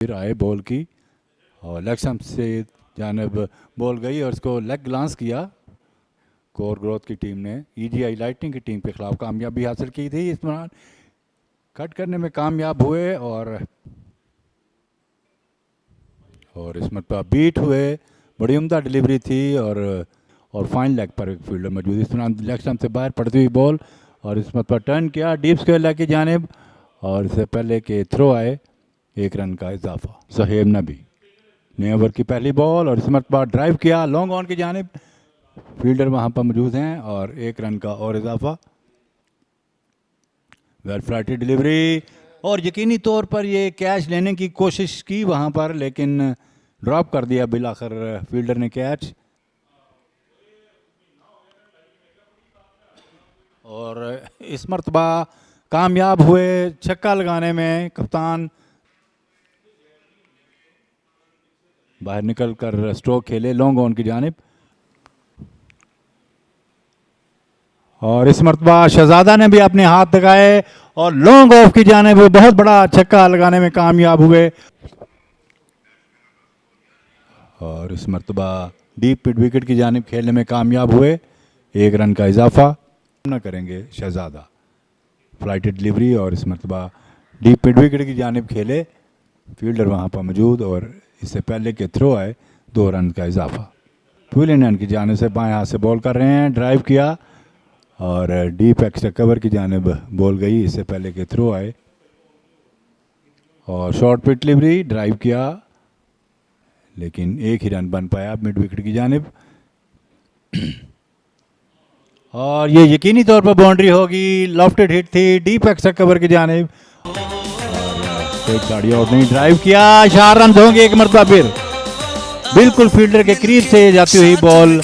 फिर आए बॉल की और लेग स्टंप से जानब बॉल गई और उसको लेग ग्लांस किया। कोर ग्रोथ की टीम ने ईजीआई लाइटनिंग की टीम के खिलाफ कामयाबी हासिल की थी। इस दौरान कट करने में कामयाब हुए और इस मरतबा बीट हुए। बड़ी उम्दा डिलीवरी थी और फाइन लेग पर एक फील्डर मौजूद। इस दौरान लेग स्टंप से बाहर पड़ती हुई बॉल और इस मरतबा टर्न किया डीप स्क्वायर लेग की जानिब और इससे पहले के थ्रो आए। 1 रन का इजाफा। ज़हेब नबी नए ओवर की पहली बॉल और इस मरतबा ड्राइव किया लॉन्ग ऑन की जानिब। फील्डर वहां पर मौजूद हैं और 1 रन का और इजाफा। वेल फ्लाइटेड डिलीवरी और यकीनी तौर पर ये कैच लेने की कोशिश की वहां पर, लेकिन ड्रॉप कर दिया बिल आखिर फील्डर ने कैच। और इस मरतबा कामयाब हुए छक्का लगाने में। कप्तान बाहर निकल कर स्ट्रोक खेले लॉन्ग ऑन की जानिब और इस मरतबा शहजादा ने भी अपने हाथ लगाए और लॉन्ग ऑफ की जानिब बहुत बड़ा छक्का लगाने में कामयाब हुए और इस मरतबा डीप मिड विकेट की जानिब खेलने में कामयाब हुए। 1 रन का इजाफा न करेंगे शहजादा। फ्लाइटेड डिलीवरी और इस मरतबा डीप मिड विकेट की जानिब खेले। फील्डर वहां पर मौजूद और इससे पहले के थ्रो आए। 2 रन का इजाफा। ट्विल इंडियन की जानिब से बाएं हाथ से बॉल कर रहे हैं। ड्राइव किया और डीप एक्स्ट्रा कवर की जानिब बॉल गई। इससे पहले के थ्रो आए और शॉर्ट पिच डिलीवरी ड्राइव किया लेकिन 1 ही रन बन पाया मिड विकेट की जानिब और ये यकीनी तौर पर बाउंड्री होगी। लॉफ्टेड हिट थी डीप एक्स्ट्रा कवर की जानिब और एक गाड़ी आउट नहीं। ड्राइव किया 4 रन होंगे एक मरतबा फिर। बिल्कुल फील्डर के करीब से जाती हुई बॉल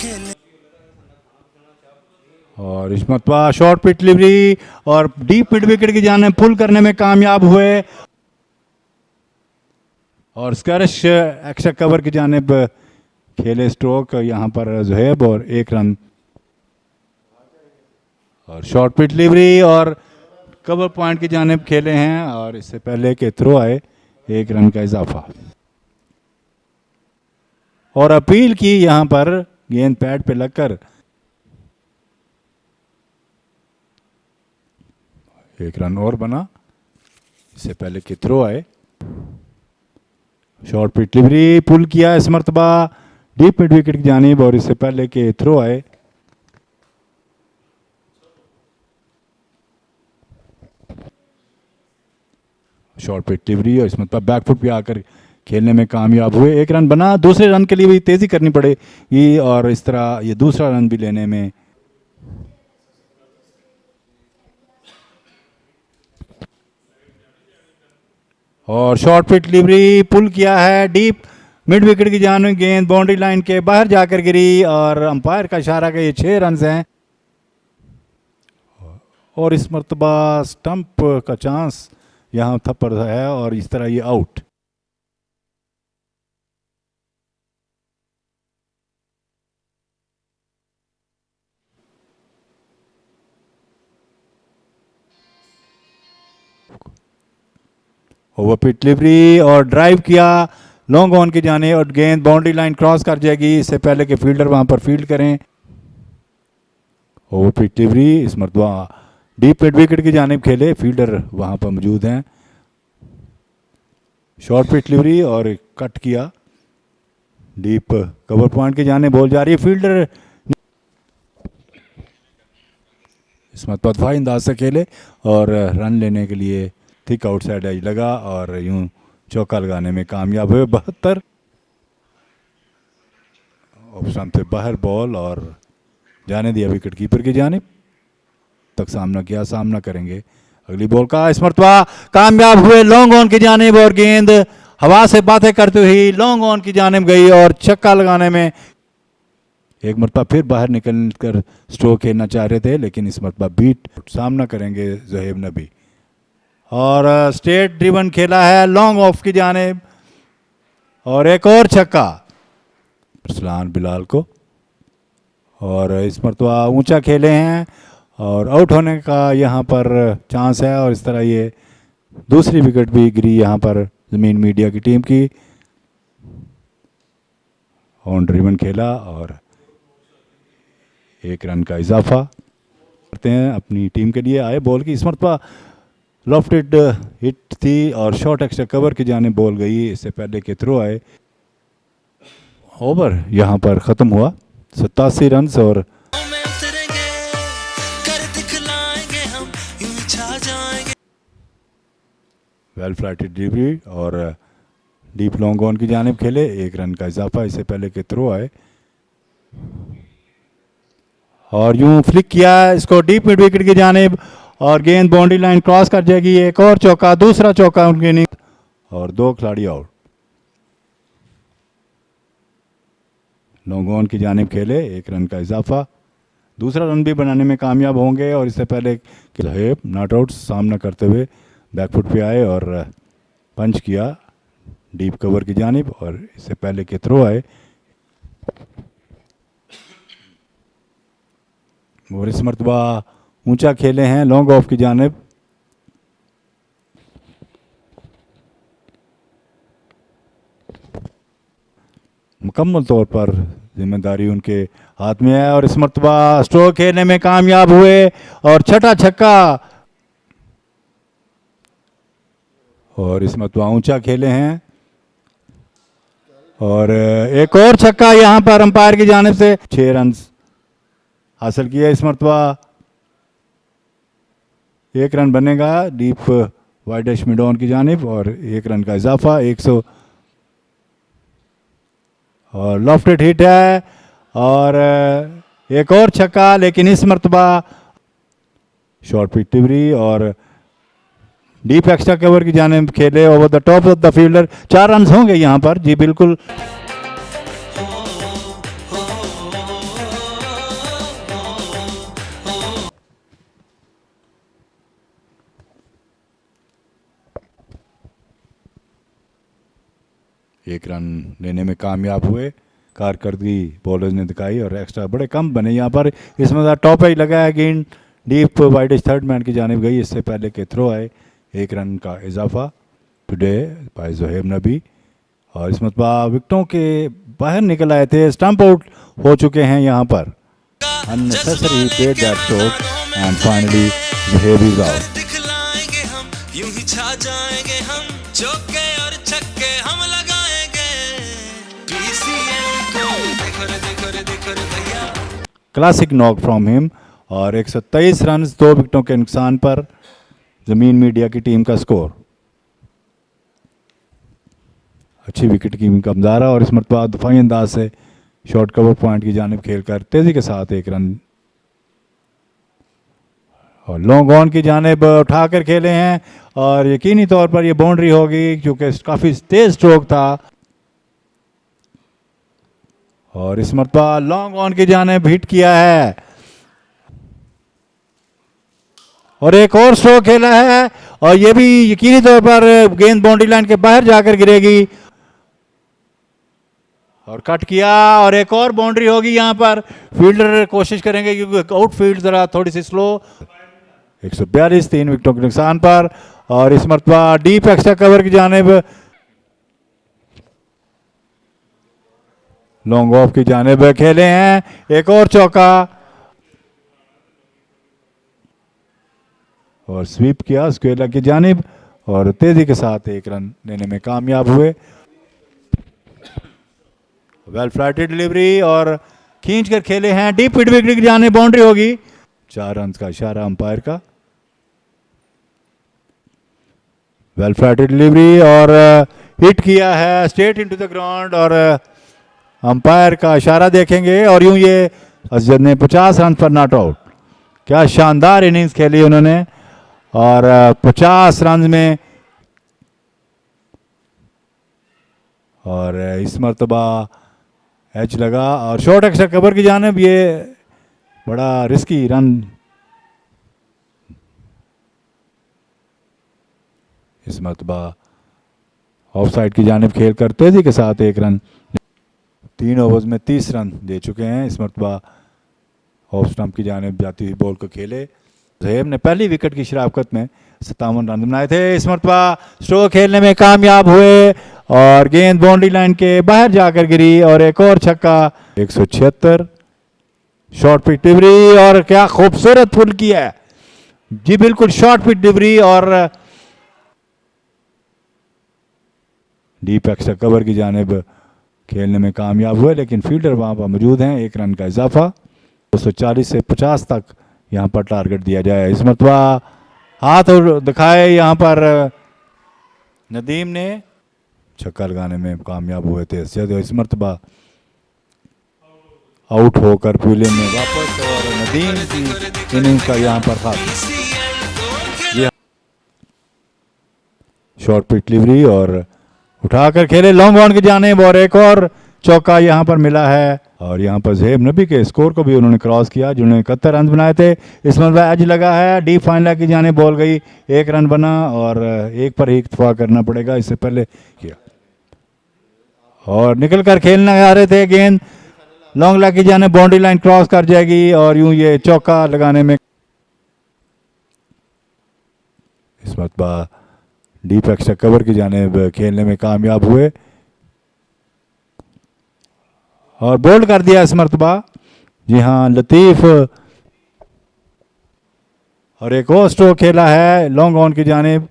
और इस मरतबा शॉर्ट पिच डिलीवरी और डीप मिड विकेट की जानिब पुल करने में कामयाब हुए और स्कैरिश एक्स्ट्रा कवर की जानिब खेले स्ट्रोक यहां पर ज़ुहैब और 1 रन और शॉर्ट पिच डिलीवरी और कवर पॉइंट की जानिब खेले हैं और इससे पहले के थ्रो आए। 1 रन का इजाफा और अपील की यहां पर गेंद पैड पे लगकर 1 रन और बना। इससे पहले के थ्रो आए। शॉर्ट पिच डिलीवरी पुल किया इस मरतबा डीप मिड विकेट की जानिब और इससे पहले के थ्रो आए। शॉर्ट पिच डिलीवरी और इस मरतबा बैकफुट पे आकर खेलने में कामयाब हुए। 1 रन बना। दूसरे रन के लिए भी तेजी करनी पड़ेगी और इस तरह ये दूसरा रन भी लेने में और शॉर्ट पिच डिलीवरी पुल किया है डीप मिड विकेट की जानिब। गेंद बाउंड्री लाइन के बाहर जाकर गिरी और अंपायर का इशारा का ये 6 रन हैं और इस मरतबा स्टंप का चांस यहां थप्पड़ है और इस तरह ये आउट। ओवर पिच डिलीवरी और ड्राइव किया लॉन्ग ऑन की जाने और गेंद बाउंड्री लाइन क्रॉस कर जाएगी। इससे पहले कि फील्डर वहां पर फील्ड करें। ओवर पिच डिलीवरी इस मरतबा डीप मिड विकेट की जानिब खेले। फील्डर वहां पर मौजूद हैं। शॉर्ट पिच डिलीवरी और कट किया डीप कवर पॉइंट की जानिब बॉल जा रही है। फील्डर इस मरतबा दफाई अंदाज से खेले और रन लेने के लिए थिक आउटसाइड एज लगा और यूं चौका लगाने में कामयाब हुए। 72 ऑप्शन से बाहर बॉल और जाने दिया विकेट कीपर की जानिब तक सामना किया। सामना करेंगे अगली बॉल का। इस मरतबा कामयाब हुए लॉन्ग ऑन की जानिब और गेंद हवा से बातें करते हुई लॉन्ग ऑन की जानिब गई और छक्का लगाने में एक मरतबा फिर बाहर निकल कर स्ट्रोक खेलना चाह रहे थे लेकिन इस मरतबा बीट। सामना करेंगे ज़हेब नबी और स्टेट ड्रिवन खेला है लॉन्ग ऑफ की जानिब और एक और छक्का अरसलान बिलाल को और इस मरतबा ऊंचा खेले हैं और आउट होने का यहां पर चांस है और इस तरह ये दूसरी विकेट भी गिरी यहां पर ज़मीन मीडिया की टीम की। ऑन ड्रिवन खेला और 1 रन का इजाफा करते हैं अपनी टीम के लिए। आए बॉल की इस मरतबा लॉफ्टेड हिट थी और शॉर्ट एक्स्ट्रा कवर की जाने बॉल गई, इससे पहले के थ्रो आए। ओवर यहाँ पर ख़त्म हुआ 87 रन और वेल फ्लाइटेड डिलीवरी और डीप लॉन्ग ऑन की जानिब खेले, 1 रन का इजाफा, इससे पहले के थ्रो आए और यूं फ्लिक किया इसको डीप मिड विकेट की जानिब और गेंद बाउंड्री लाइन क्रॉस कर जाएगी। एक और चौका, दूसरा चौका उनके इनिंग और 2 खिलाड़ी आउट। लॉन्ग ऑन की जानिब खेले, 1 रन का इजाफा, दूसरा रन भी बनाने में कामयाब होंगे और इससे पहले ज़हेब नॉट आउट सामना करते हुए बैकफुट पे आए और पंच किया डीप कवर की जानिब और इससे पहले के थ्रो आए और इस मरतबा ऊंचा खेले हैं लॉन्ग ऑफ की जानिब। मुकम्मल तौर पर जिम्मेदारी उनके हाथ में है और इस मरतबा स्ट्रोक खेलने में कामयाब हुए और छठा छक्का और इस मरतबा ऊंचा खेले हैं और एक और छक्का यहां पर अंपायर की जानिब से 6 रन हासिल किया। इस मरतबा 1 रन बनेगा डीप वाइडिश मिड ऑन की जानिब और 1 रन का इजाफा 100 और लॉफ्टेड हिट है और एक और छक्का, लेकिन इस मरतबा शॉर्ट पिच डिलीवरी और डीप एक्स्ट्रा कवर की जानिब खेले over the top of the fielder. 4 run होंगे यहां पर जी बिल्कुल। एक रन लेने में कामयाब हुए, कारकर्दगी बॉलर्स ने दिखाई और एक्स्ट्रा बड़े कम बने यहाँ पर। इसमें टॉप एज लगा है, गेंद डीप वाइडिश थर्ड मैन की जानिब गई, इससे पहले के थ्रो आए, 1 रन का इजाफा टुडे बाय ज़ोहेब नबी और इस मरतबा विकेटों के बाहर निकल आए थे, स्टंप आउट हो चुके हैं यहाँ पर। Unnecessary paid that stroke and finally Zoheb is out. Classic knock from him और 123 रन 2 विकेटों के नुकसान पर ज़मीन मीडिया की टीम का स्कोर। अच्छी विकेट की कमदारा और इस मरतबा दफाई अंदाज से शॉर्ट कवर पॉइंट की जानिब खेलकर तेज़ी के साथ 1 रन और लॉन्ग ऑन की जानिब उठाकर खेले हैं और यकीनी तौर पर यह बाउंड्री होगी क्योंकि काफ़ी तेज स्ट्रोक था और इस मरतबा लॉन्ग ऑन की जानिब हिट किया है और एक और स्ट्रोक खेला है और यह भी यकीनी तौर पर गेंद बाउंड्री लाइन के बाहर जाकर गिरेगी और कट किया और एक और बाउंड्री होगी यहां पर। फील्डर कोशिश करेंगे क्योंकि आउटफील्ड जरा थोड़ी सी स्लो। 142 3 विकेटों के नुकसान पर और इस मरतबा डीप एक्स्ट्रा कवर की जानिब लॉन्ग ऑफ की जानिब खेले हैं, एक और चौका और स्वीप किया स्क्वेला की जानिब और तेजी के साथ 1 रन लेने में कामयाब हुए। वेल फ्लाइटेड डिलीवरी और खींच कर खेले हैं, डीप मिड विकेट की जानिब बाउंड्री होगी। 4 रन का इशारा अंपायर का। वेल फ्लाइटेड डिलीवरी और हिट किया है स्ट्रेट इनटू द ग्राउंड और अंपायर का इशारा देखेंगे और यूं ये असजद ने 50 रन पर नॉट आउट। क्या शानदार इनिंग्स खेली उन्होंने और 50 रन में और इस मरतबा एच लगा और शॉर्ट एक्स्ट्रा कवर की जानिब ये बड़ा रिस्की रन। इस मरतबा ऑफ साइड की जानिब खेल कर तेजी के साथ 1 रन 3 ओवर्स में 30 रन दे चुके हैं। इस मरतबा ऑफ स्टंप की जानिब जाती हुई बॉल को खेले। ज़हेब ने पहली विकेट की शराफत में 57 रन बनाए थे। इस मरतबा स्ट्रोक खेलने में कामयाब हुए और गेंद बाउंड्री लाइन के बाहर जाकर गिरी और एक और छक्का। 176 शॉर्ट पिच डिलीवरी और क्या खूबसूरत पुल किया है जी, बिल्कुल शॉर्ट पिच डिलीवरी और डीप एक्स्ट्रा कवर की जानिब खेलने में कामयाब हुए, लेकिन फील्डर वहां पर मौजूद हैं। 1 रन का इजाफा, 240 से 50 तक यहां पर टारगेट दिया जाए। इस मरतबा हाथ और दिखाए यहां पर नदीम ने, छक्का लगाने में कामयाब हुए थे। इस मरतबा आउट होकर विलियम में वापस और नदीम की इनिंग्स का यहां पर खास शॉर्ट पिच डिलीवरी और उठाकर खेले लॉन्ग ऑन की जानिब और एक और चौका यहां पर मिला है। और यहां पर ज़ेब नबी के स्कोर को भी उन्होंने क्रॉस किया, जिन्होंने 71 रन बनाए थे। इसमें एज लगा है, डीप फाइनल की जानिब बॉल गई, 1 रन बना और एक पर ही इत्तफाक करना पड़ेगा, इससे पहले किया और निकल कर खेलना आ रहे थे। गेंद लॉन्ग लेग की जानिब बाउंड्री लाइन क्रॉस कर जाएगी और यूं ये चौका लगाने में इस मरतबा डीप एक्स्ट्रा कवर की जानिब खेलने में कामयाब हुए और बोल्ड कर दिया इस मरतबा। जी हाँ, लतीफ और एक और स्ट्रोक खेला है लॉन्ग ऑन की जानिब,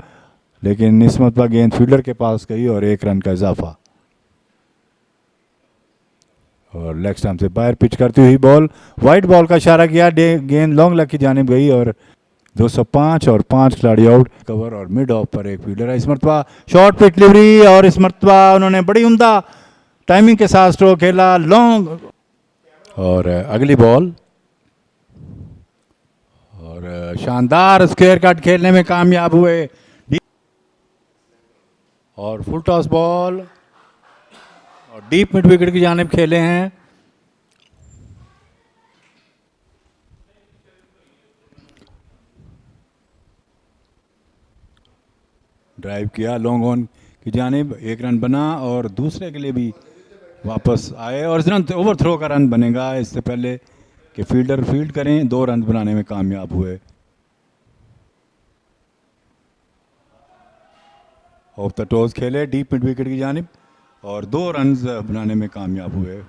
लेकिन इस मरतबा गेंद फील्डर के पास गई और 1 रन का इजाफा और लेग स्टंप से बाहर पिच करती हुई बॉल, वाइट बॉल का इशारा किया, गेंद लॉन्ग लेग की जानिब गई और 205 और 5 खिलाड़ी आउट। कवर और मिड ऑफ पर एक फील्डर है। इस मरतबा शॉर्ट पिच डिलीवरी और इस मरतबा उन्होंने बड़ी उम्दा टाइमिंग के साथ स्ट्रोक खेला लॉन्ग और अगली बॉल और शानदार स्क्वायर कट खेलने में कामयाब हुए और फुल टॉस बॉल और डीप मिड विकेट की जानिब खेले हैं। ड्राइव किया लॉन्ग ऑन की जानिब, 1 रन बना और दूसरे के लिए भी वापस आए और इस रन ओवर थ्रो का रन बनेगा इससे पहले कि फील्डर फील्ड करें। 2 रन बनाने में कामयाब हुए। ऑफ द टॉस खेले डीप मिड विकेट की जानिब और 2 रन बनाने में कामयाब हुए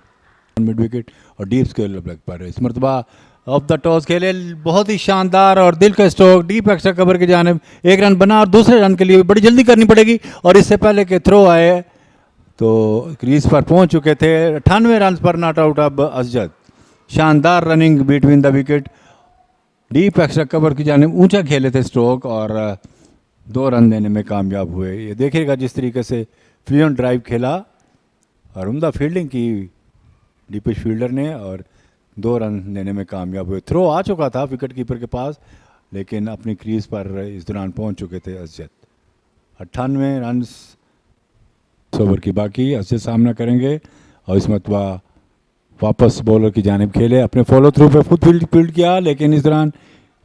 मिड विकेट और डीप स्क्वायर लेग पर। इस मरतबा ऑफ द टॉस खेले बहुत ही शानदार और दिल का स्ट्रोक डीप एक्स्ट्रा कवर की जानिब, 1 रन बना और दूसरे रन के लिए बड़ी जल्दी करनी पड़ेगी और इससे पहले के थ्रो आए तो क्रीज पर पहुंच चुके थे। 98 रन पर नॉट आउट अब असजद। शानदार running between the wicket, deep extra cover की जानिब ऊंचा खेले थे स्ट्रोक और 2 रन देने में कामयाब हुए। ये देखिएगा जिस तरीके से फ्लुएंट ड्राइव खेला और उम्दा फील्डिंग की डीपिश फील्डर ने और 2 रन देने में कामयाब हुए। थ्रो आ चुका था विकेट कीपर के पास, लेकिन अपनी क्रीज पर इस दौरान पहुंच चुके थे असजद। 98 रन ओवर की बाकी, असजद सामना करेंगे और इस मरतबा वापस बॉलर की जानिब खेले, अपने फॉलो थ्रू पे खुद फील्ड किया, लेकिन इस दौरान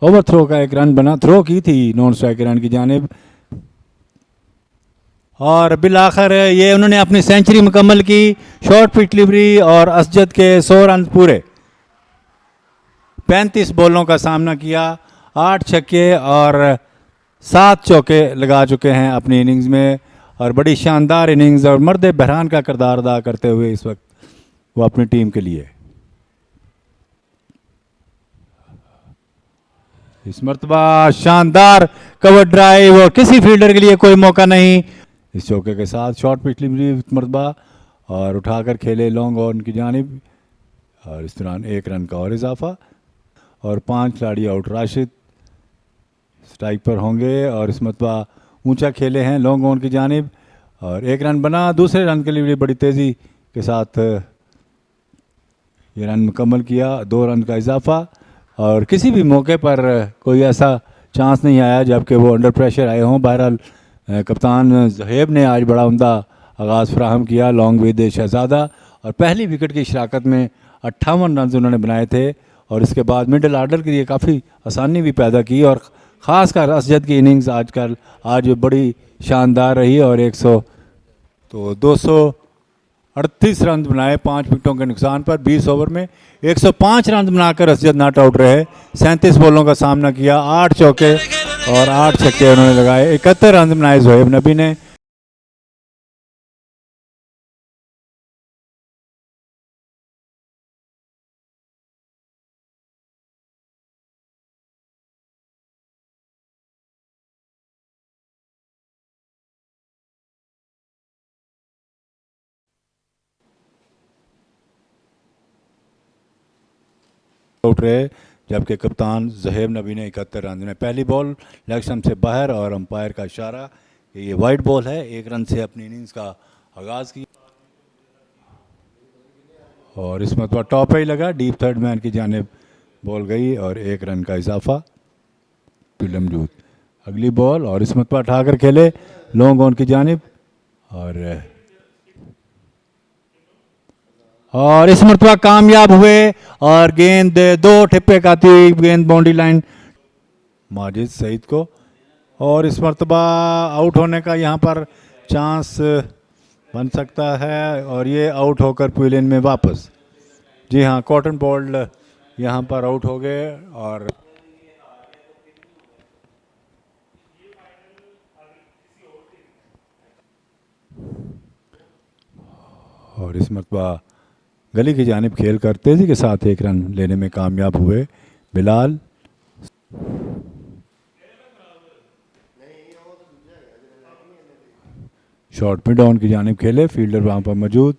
ओवर थ्रो का 1 रन बना, थ्रो की थी नॉन स्ट्राइक रन की जानिब और बिल आखिर ये उन्होंने अपनी सेंचुरी मुकम्मल की। शॉर्ट पिच डिलीवरी और असजद के 100 रन पूरे। 35 बॉलों का सामना किया, 8 छक्के और 7 चौके लगा चुके हैं अपनी इनिंग्स में और बड़ी शानदार इनिंग्स और मर्द बहरान का किरदार अदा करते हुए इस वक्त वो अपनी टीम के लिए। इस मरतबा शानदार कवर ड्राइव और किसी फील्डर के लिए कोई मौका नहीं। इस चौके के साथ शॉर्ट पिच डिलीवरी मरतबा और उठाकर खेले लॉन्ग ऑन की जानिब और इस दौरान 1 रन का और इजाफा और 5 खिलाड़ी आउट। राशिद स्ट्राइक पर होंगे और इस मरतबा ऊंचा खेले हैं लॉन्ग ऑन की जानिब और 1 रन बना। दूसरे रन के लिए भी बड़ी तेज़ी के साथ ये रन मुकम्मल किया, 2 रन का इजाफा और किसी भी मौके पर कोई ऐसा चांस नहीं आया जबकि वो अंडर प्रेशर आए हों। बहरहाल कप्तान ज़हेब ने आज बड़ा उम्दा आगाज़ फराहम किया लॉन्ग विद शहजादा और पहली विकेट की शराकत में 58 रन उन्होंने बनाए थे और इसके बाद मिडिल आर्डर के लिए काफ़ी आसानी भी पैदा की और ख़ास कर असजद की इनिंग्स आज बड़ी शानदार रही और 238 रन बनाए 5 विकेटों के नुकसान पर। 20 ओवर में 105 रन बनाकर असजद नॉट आउट रहे। 37 बॉलों का सामना किया, 8 चौके और 8 छक्के उन्होंने लगाए। 71 रन बनाए जोहेब नबी ने। आउट रहे, जबकि कप्तान जोहेब नबी ने 71 रन में। पहली बॉल लेग स्टंप से बाहर और अंपायर का इशारा कि ये वाइड बॉल है। 1 रन से अपनी इनिंग्स का आगाज किया और इस मरतबा टॉप ही लगा। डीप थर्ड मैन की जानिब बॉल गई और 1 रन का इजाफा फील्ड मौजूद। अगली बॉल और इस मरतबा उठाकर खेले लॉन्ग ऑन की जानिब और इस मरतबा कामयाब हुए और गेंद 2 ठिप्पे खाती हुई गेंद बाउंड्री लाइन माजिद सईद को। और इस मरतबा आउट होने का यहाँ पर चांस बन सकता है और ये आउट होकर पवेलियन में वापस। जी हाँ, कॉटन बोल्ड यहाँ पर आउट हो गए और इस मरतबा गली की जानिब खेल कर तेज़ी के साथ 1 रन लेने में कामयाब हुए बिलाल। शॉर्ट मिड ऑन की जानिब खेले, फील्डर वहाँ पर मौजूद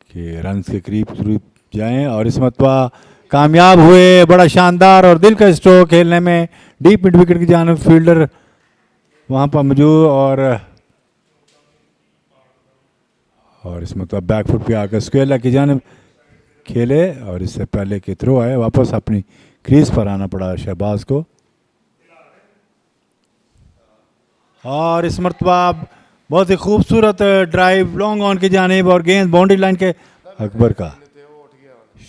कि रन के करीब जाएं और इस मरतबा कामयाब हुए। बड़ा शानदार और दिल का स्ट्रोक खेलने में डीप मिड विकेट की जानिब, फील्डर वहाँ पर मौजूद और इस मतलब बैकफुट पे आकर स्क्वेयर की जानिब खेले और इससे पहले कि थ्रो आए वापस अपनी क्रीज पर आना पड़ा शहबाज को। और इस मरतबा बहुत ही खूबसूरत ड्राइव लॉन्ग ऑन की जानिब और गेंद बाउंड्री लाइन के अकबर का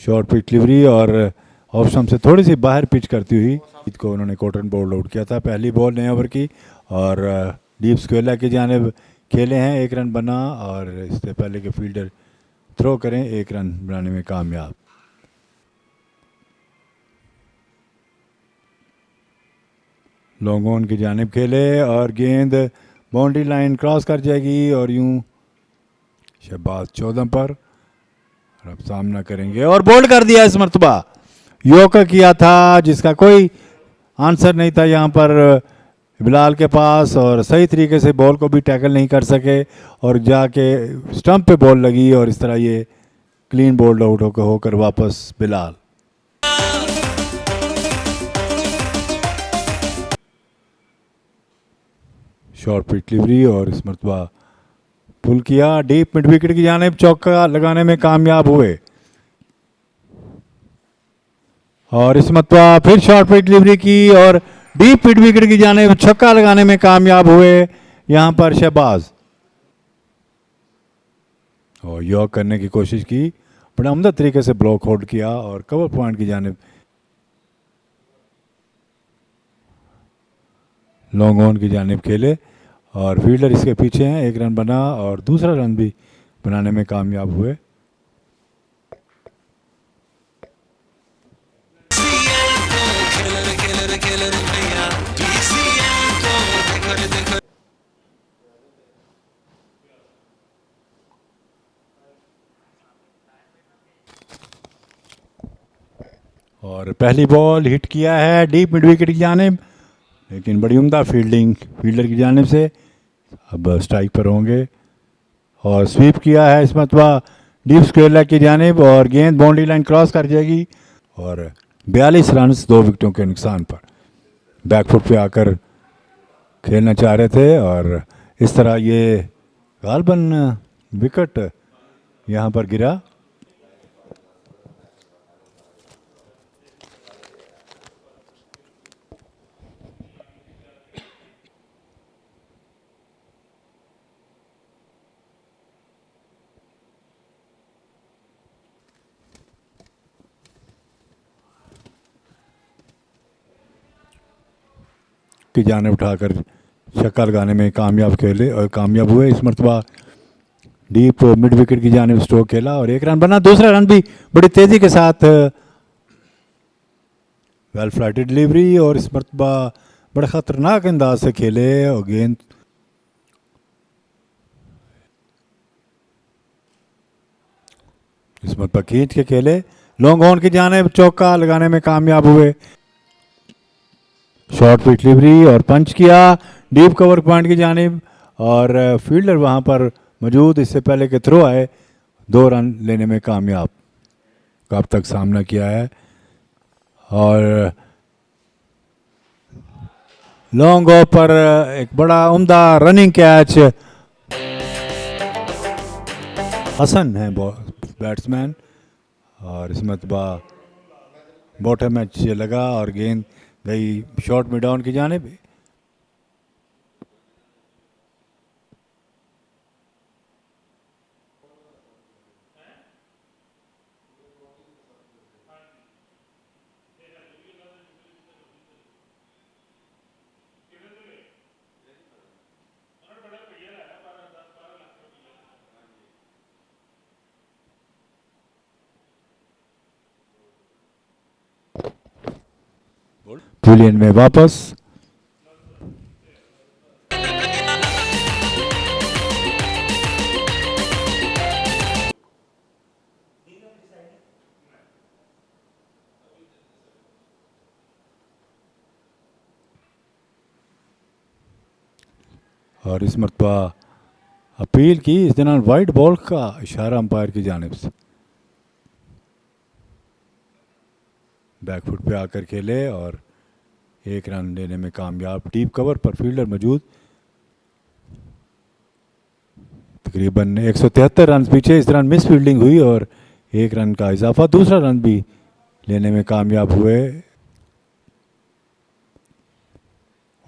शॉर्ट पिच डिलीवरी और ऑप्शन से थोड़ी सी बाहर पिच करती हुई को उन्होंने कॉटन बोल्ड आउट किया था। पहली बॉल नए ओवर की और डीप स्क्वेयर की जानिब खेले हैं। 1 रन बना और इससे पहले कि फील्डर थ्रो करें 1 रन बनाने में कामयाब। लॉन्ग ऑन की जानिब खेले और गेंद बाउंड्री लाइन क्रॉस कर जाएगी और यूं शहबाज 14 पर अब सामना करेंगे और बोल्ड कर दिया। इस मरतबा यॉर्कर किया था जिसका कोई आंसर नहीं था यहाँ पर बिलाल के पास और सही तरीके से बॉल को भी टैकल नहीं कर सके और जाके स्टंप पे बॉल लगी और इस तरह ये क्लीन बोल्ड आउट होकर वापस बिलाल। शॉर्ट पिच डिलीवरी और इस मरतबा पुल किया डीप मिड विकेट की जानिब, चौका लगाने में कामयाब हुए और इस मरतबा फिर शॉर्ट पिच डिलीवरी की और डीप मिड विकेट की जानिब छक्का लगाने में कामयाब हुए यहां पर शहबाज। और यॉर्क करने की कोशिश की, बड़ा उम्दा तरीके से ब्लॉक होल्ड किया और कवर पॉइंट की जानिब लॉन्ग ऑन की जानिब खेले और फील्डर इसके पीछे हैं। 1 रन बना और दूसरा रन भी बनाने में कामयाब हुए। और पहली बॉल हिट किया है डीप मिड विकेट की जानिब, लेकिन बड़ी उम्दा फील्डिंग फील्डर की जानिब से। अब स्ट्राइक पर होंगे और स्वीप किया है इस मरतबा डीप स्क्वेयर की जानिब और गेंद बाउंड्री लाइन क्रॉस कर जाएगी और 42 रन 2 विकेटों के नुकसान पर बैकफुट पे आकर खेलना चाह रहे थे और इस तरह ये गालबन विकेट यहाँ पर गिरा। की जाने उठाकर छक्का लगाने में कामयाब खेले और कामयाब हुए। इस मरतबा डीप मिड विकेट की जानिब स्ट्रोक खेला और 1 रन बना। दूसरा रन भी बड़ी तेज़ी के साथ वेल फ्लाइटेड डिलीवरी और इस मरतबा बड़े ख़तरनाक अंदाज से खेले और गेंद इस मत पर खींच के खेले, लॉन्ग ऑन की जाने चौका लगाने में कामयाब हुए। शॉर्ट पिच डिलीवरी और पंच किया डीप कवर पॉइंट की जानिब और फील्डर वहां पर मौजूद, इससे पहले के थ्रो आए, 2 रन लेने में कामयाब। कब तक सामना किया है और लॉन्ग ऑफ पर एक बड़ा उम्दा रनिंग कैच। हसन है बैट्समैन और इस मरतबा बॉटम मैच लगा और गेंद गई शॉर्ट में डाउन की जानिब। पुलियन में वापस और इस मरतबा अपील की, इस दौरान वाइट बॉल का इशारा अंपायर की जानिब से। बैकफुट पे आकर खेले और 1 रन लेने में कामयाब। डीप कवर पर फील्डर मौजूद, तकरीबन 173 रन पीछे। इस दौरान मिस फील्डिंग हुई और 1 रन का इजाफा, दूसरा रन भी लेने में कामयाब हुए।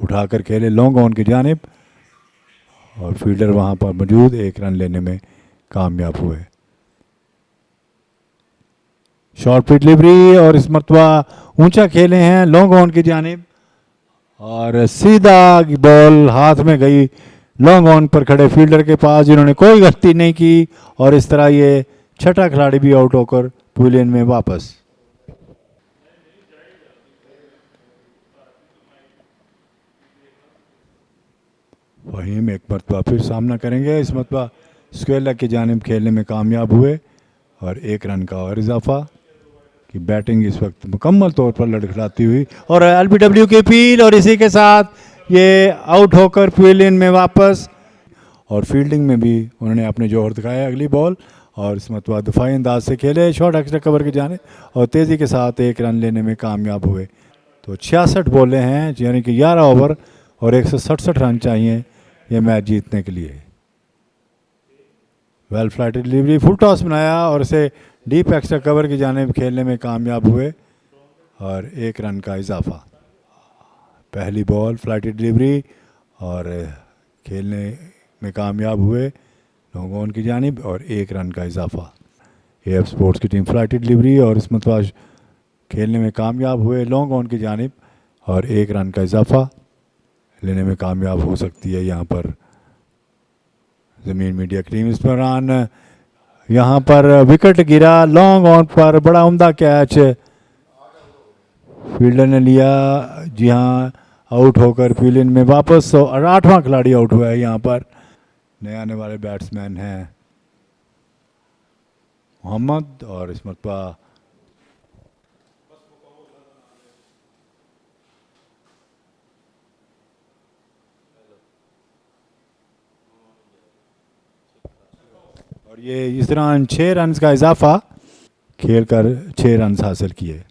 उठाकर खेले लॉन्ग ऑन की जानिब और फील्डर वहां पर मौजूद, 1 रन लेने में कामयाब हुए। शॉर्ट पिच डिलीवरी और इस मरतबा ऊंचा खेले हैं लॉन्ग ऑन की जानिब और सीधा बॉल हाथ में गई लॉन्ग ऑन पर खड़े फील्डर के पास, जिन्होंने कोई गलती नहीं की और इस तरह ये छठा खिलाड़ी भी आउट होकर पुलियन में वापस। वहीम एक मरतबा फिर सामना करेंगे, इस मरतबा स्क्वायर लेग की जानिब खेलने में कामयाब हुए और 1 रन का और इजाफा। की बैटिंग इस वक्त मुकम्मल तौर पर लड़खड़ाती हुई और एलबीडब्ल्यू की अपील और इसी के साथ ये आउट होकर पुलियन में वापस। और फील्डिंग में भी उन्होंने अपने जोहर दिखाया। अगली बॉल और इस मरतबा दफाई अंदाज से खेले, शॉर्ट एक्स्ट्रा कवर के जाने और तेज़ी के साथ 1 रन लेने में कामयाब हुए। तो 66 बॉलें हैं, यानी कि 11 ओवर और 167 रन चाहिए ये मैच जीतने के लिए। Well flighted delivery, full toss बनाया और इसे डीप एक्स्ट्रा कवर की जानिब खेलने में कामयाब हुए और 1 रन का इजाफा। पहली बॉल फ्लाइटेड डिलीवरी और खेलने में कामयाब हुए लॉन्ग ऑन की जानिब और 1 रन का इजाफा। एएफ स्पोर्ट्स की टीम फ्लाइटेड डिलीवरी और इस मरतबा खेलने में कामयाब हुए लॉन्ग ऑन की जानिब और 1 रन का इजाफा लेने में कामयाब हो सकती है यहाँ पर ज़मीन मीडिया की टीम। इस दौरान यहाँ पर विकेट गिरा लॉन्ग ऑन पर, बड़ा उम्दा कैच फील्डर ने लिया। जी हाँ, आउट होकर पुलियन में वापस और 8वां खिलाड़ी आउट हुआ है। यहाँ पर नए आने वाले बैट्समैन हैं मोहम्मद और इस मरतबा और ये इस दौरान 6 रन का इजाफा खेलकर 6 रन हासिल किए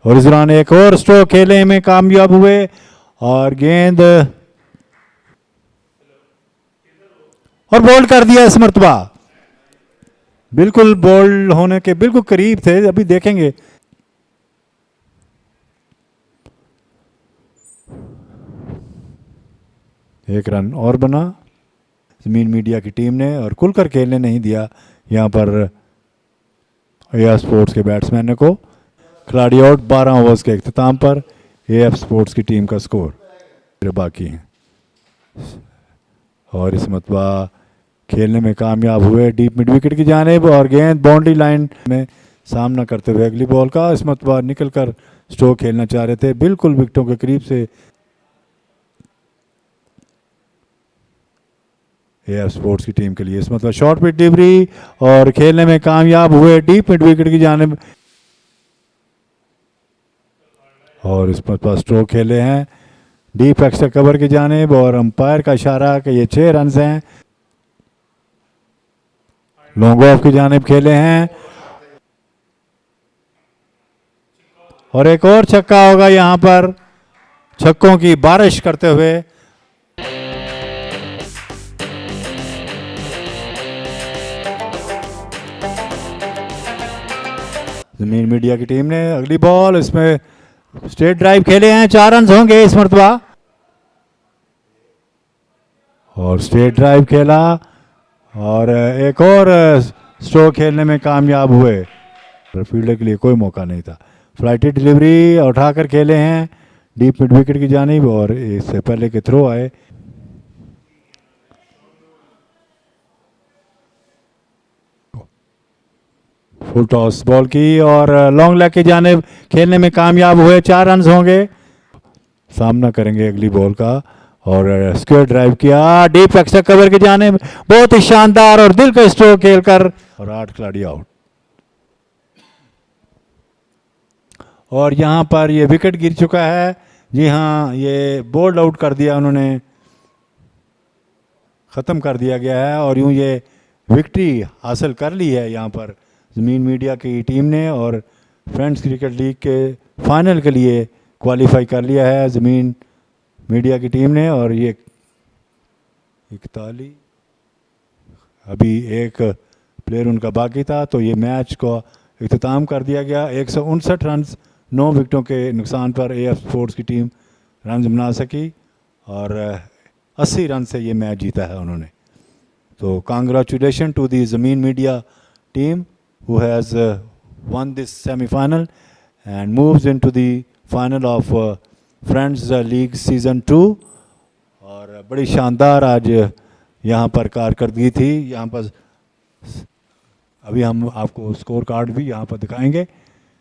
और इस दौरान एक और स्ट्रोक खेलने में कामयाब हुए और गेंद और बोल्ड कर दिया। इस मरतबा बिल्कुल बोल्ड होने के बिल्कुल करीब थे, अभी देखेंगे। एक रन और बना ज़मीन मीडिया की टीम ने और खुलकर खेलने नहीं दिया यहाँ पर एएफ स्पोर्ट्स के बैट्समैन को। खिलाड़ी आउट 12 ओवर्स के अख्ताम पर एएफ स्पोर्ट्स की टीम का स्कोर बाकी है और इस मरतबा खेलने में कामयाब हुए डीप मिड विकेट की जानिब और गेंद बाउंड्री लाइन में सामना करते हुए अगली बॉल का। इस मरतबा निकल कर स्ट्रोक खेलना चाह रहे थे, बिल्कुल विकेटों के करीब से एएफ स्पोर्ट्स की टीम के लिए। इस मतलब शॉर्ट पिच डिलीवरी और खेलने में कामयाब हुए डीप मिड विकेट की जानिब, और इस पर स्ट्रोक खेले हैं डीप एक्स्ट्रा कवर की जानिब, और अंपायर का इशारा कि ये 6 रन हैं। लॉन्ग ऑफ की जानिब खेले हैं और एक और छक्का होगा यहां पर, छक्कों की बारिश करते हुए। जमीन मीडिया की टीम ने अगली बॉल, इसमें स्ट्रेट ड्राइव खेले हैं, 4 रन होंगे इस मरतबा, और स्ट्रेट ड्राइव खेला और एक और स्ट्रोक खेलने में कामयाब हुए। फील्डर के लिए कोई मौका नहीं था। फ्लाइटेड डिलीवरी उठाकर खेले हैं डीप मिड विकेट की जानिब, और इससे पहले के थ्रो आए। फुल टॉस बॉल की और लॉन्ग लेग की जानिब खेलने में कामयाब हुए, 4 रन होंगे। सामना करेंगे अगली बॉल का, और स्क्वायर ड्राइव किया डीप एक्स्ट्रा कवर की जानिब, बहुत ही शानदार और दिल का स्ट्रोक खेलकर, और 8 खिलाड़ी आउट। और यहां पर ये विकेट गिर चुका है। जी हाँ, ये बोल्ड आउट कर दिया उन्होंने, ख़त्म कर दिया गया है, और यूं ये विक्ट्री हासिल कर ली है यहाँ पर ज़मीन मीडिया की टीम ने, और फ्रेंड्स क्रिकेट लीग के फाइनल के लिए क्वालिफाई कर लिया है ज़मीन मीडिया की टीम ने। और ये 41, अभी एक प्लेयर उनका बाकी था, तो ये मैच को इख्तिताम कर दिया गया। 159 रन 9 विकेटों के नुकसान पर एएफ स्पोर्ट्स की टीम रन बना सकी, और 80 रन से ये मैच जीता है उन्होंने। तो कांग्रेचुलेशन टू दी ज़मीन media team who has won this semi-final and moves into the final of Friends League Season 2। और बड़ी शानदार आज यहाँ पर कारकर्दगी थी। यहाँ पर अभी हम आपको स्कोर कार्ड भी यहाँ पर दिखाएंगे।